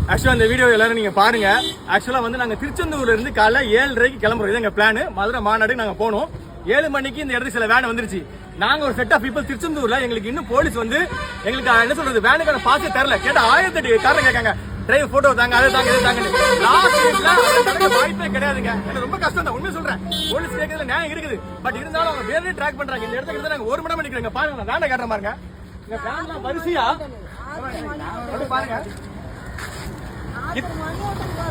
ஆக்சுவலா இந்த வீடியோ எல்லாரும் நீங்க பாருங்க. ஆக்சுவலா வந்து நாங்க திருச்செந்தூர்ல இருந்து காலைல 7:30க்கு கிளம்புறோம். இது எங்க பிளான். மதுரை மாநாடு நாங்க போனோம். 7 மணிக்கு இந்த இடத்துக்கு சில வேன் வந்துருச்சு. நாங்க ஒரு செட் ஆஃப் பீப்பிள் திருச்செந்தூர்ல எங்களுக்கு இன்னும் போலீஸ் வந்து எங்களுக்கு என்ன சொல்றது வேனுக்கான பாசே தரல. கேட்டா 1008 காரணம் கேட்காங்க. டிரைவர் போட்டோ தாங்க அதை தாங்க இதை தாங்க. லாஸ்ட் வாய்ப்பே கிடையாதுங்க. எனக்கு ரொம்ப கஷ்டம் தான் உண்மை சொல்றேன். போலீஸ் கேட்கறதுல நியாயம் இருக்குது. பட் இருந்தாலும் அவங்க வேறே ட்ராக் பண்றாங்க. இந்த இடத்துக்கு நாங்க 1 மணி நேரம் நிக்கிறோங்க. பாருங்க வேண்டா காட்டுற பாருங்க. இந்த வேன்லாம் வரிசையா பாருங்க.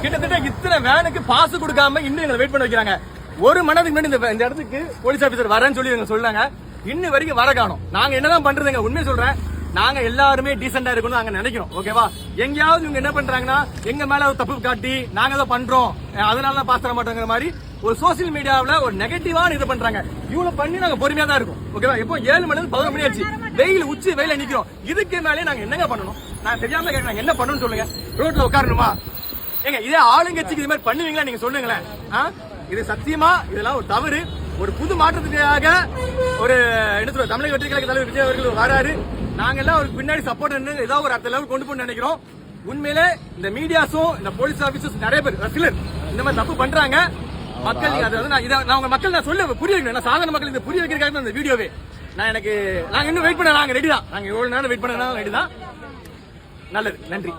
கிட்டத்தட்ட இத்தனை வேனுக்கு பாஸ் கொடுக்காம இன்னும் எங்களை வெயிட் பண்ண வைக்கிறாங்க. 1 மணி நேரத்துக்கு முன்னாடி இந்த இடத்துக்கு போலீஸ் ஆபீசர் வரேன்னு சொல்லி எங்க சொல்றாங்க. இன்னும் வரைக்கும் வர காணோம். நாங்க என்னதான் பண்றதுங்க உண்மையை சொல்றேன். நாங்க எல்லாருமே டீசெண்டா இருக்கணும் நாங்க நினைக்கிறோம். ஓகேவா? எங்கயாவது இவங்க என்ன பண்றாங்கன்னா எங்க மேல தப்பு காட்டி நாங்க தான் பண்றோம் அதனால பாஸ் தர மாட்டோங்கிற மாதிரி ஒரு சோசியல் மீடியாவில ஒரு நெகட்டிவான இது பண்றாங்க. இவ்வளவு பண்ணி நாங்க பொறுமையா தான் இருக்கும். ஓகேவா? இப்போ 7 மணி 11 மணி ஆச்சு. வெயில் உச்சி வெயில நிக்கிறோம். இதுக்கு மேலே நாங்க என்னங்க பண்ணணும்? நான் தெரியாம கேட்கறேன். என்ன பண்ணணும்னு சொல்லுங்க. ரோட்ல உட்காரணுமா? ஏங்க இதே ஆளுங்கட்சிக்கு இது மாதிரி பண்ணுவீங்களா? நீங்க சொல்லுங்களேன். இது சத்தியமா இதெல்லாம் ஒரு தவறு. ஒரு புது மாற்றத்துக்காக ஒரு என்ன சொல்ற தமிழக வெற்றி கழக தலைவர் விஜய் அவர்கள் வராரு. நாங்க எல்லாம் அவருக்கு பின்னாடி சப்போர்ட் ஏதாவது ஒரு அடுத்த லெவல் கொண்டு போய் நினைக்கிறோம். உண்மையிலே இந்த மீடியாஸும் இந்த போலீஸ் ஆபீசர்ஸ் நிறைய பேர் சிலர் இந்த மாதிரி தப்பு பண்றாங்க. மக்கள் நான் உங்க மக்கள் நான் சொல்ல புரிய வைக்கணும். நான் சாதாரண மக்கள் இந்த புரிய வைக்கிறதுக்காக தான் இந்த வீடியோவே. நாங்க இன்னும் வெயிட் பண்ண நாங்க ரெடி தான். நாங்க எவ்வளவு நேரம் வெயிட் பண்ண ரெடி தான். நல்லது. நன்றி.